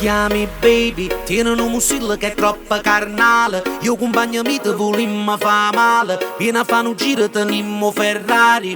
chiami baby, tieni un musillo che è troppo carnale. Io compagno mi te volimmo fa male, vieni a fare un giro tenimmo Ferrari.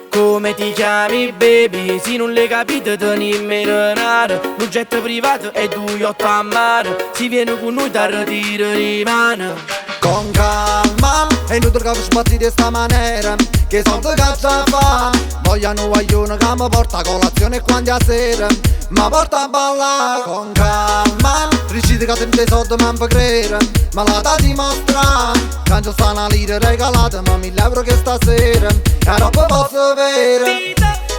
Come ti chiami baby? Se non le capite tenimmi denaro. Un jet privato e due yacht a mare. Si viene con noi da ritiro di mano. Con calma, è inutile che vi sbatti di sta maniera, che soldi cazzo fa. Vogliono guaglione che mi porta a colazione quando a sera ma porta a ballare. Con calma, riuscite che tempo dei soldi ma mi credere, ma la da dimostrare. Cancio sta una lira regalata, ma 1000 euro che stasera e non posso avere.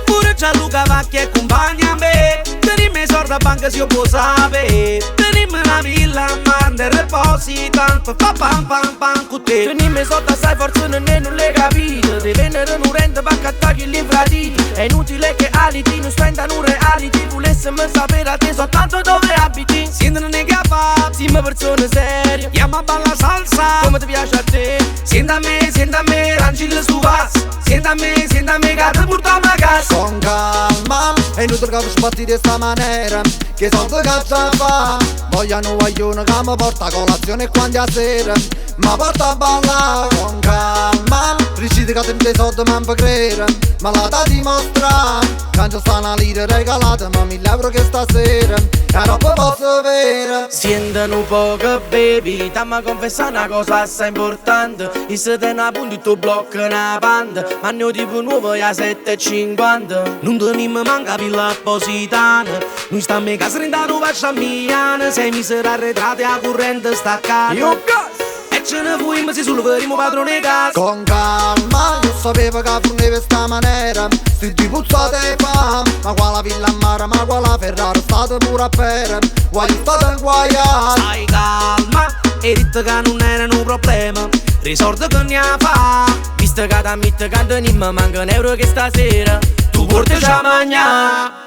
Pure Gianluca Vacchi e compagna a me, tenimi soldi a banca se io può sapere. Tenimi una villa a mare reposita, fa pam pam pam con te. Tenimmi soldi assai forse non le capite. Di vendere un rente per accattare gli infraditi. È inutile che aliti, non spendano un reality. Volessimo sapere a te soltanto dove abiti. Siendo una capa, Siamo persone serie, chiama balla salsa. come ti piace a te. Sienta a me, rancilla su vas. Sienta a me, che te portiamo a casa. Con calma, è inutile che vi sbatti di sta maniera, che soldi cazzo fa. Vogliono guaglione che mi porta a colazione quando a sera ma porta a ballare. Con calma, riuscite che tempo dei soldi ma mi credere, ma la da dimostrare. Cancio sta una lira regalata, ma 1000 euro che stasera e non posso avere. Sientano un poco baby, dammi confessare una cosa assai importante. Il setena appunto il tuo blocco una banda, ma ne ho tipo nuovo a 7,50. Non tenimo manca pilla appositana, noi stiamo in casa rindano facciamiana. Sei misera arretrate a corrente staccata. Io gas! E ce ne fuimo se solo verremo padrone casa. Con calma, io sapevo che forneva sta maniera, sti di puzzate fa. Ma quale villa a mare, ma quale Ferrari, state pure a pere, voglio state inguaiate. Stai calma, e detto che non era un problema, risordo che ne fa. Visto che da mitte che non mi manca un euro che stasera Tu portaci a mangiare.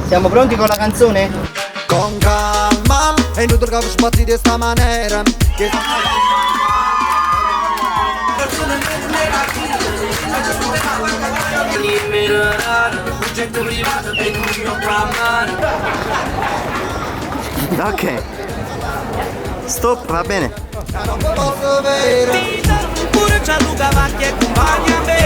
Siamo pronti con la canzone? Con calma, è inutile che vi sbatti di sta maniera, che Tenimmi denaro, un jet privato e due yacht a mare. Ok. Stop, va bene. non posso avere. Pure Gianluca Vacchi e compagna a me.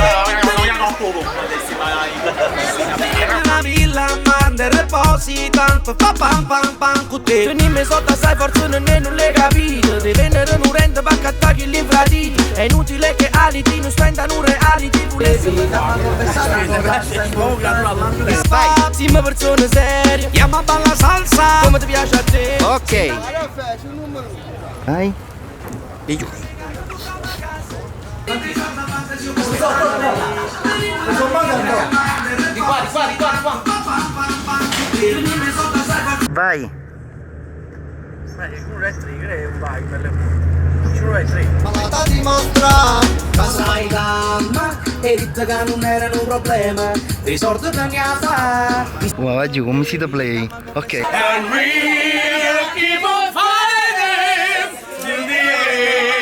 Una villa a mare reposita, fa pam pam pam con te. Tenimmi soldi assai forse non le capite. Di vendere un rente per accattare gli infraditi. È inutile che aliti, non spendano un reality. Volessimo Siamo persone serie, Chiama balla salsa. come ti piace a te. Ok. Vai. E giù. Vai. Ma la da dimostrare. Stai calma, e detto che non era un problema, risordo che ne fa. Wow, oggi come si da play. Ok. And we'll keep on fighting till the end.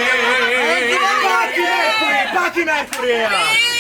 Pacchi Mercury!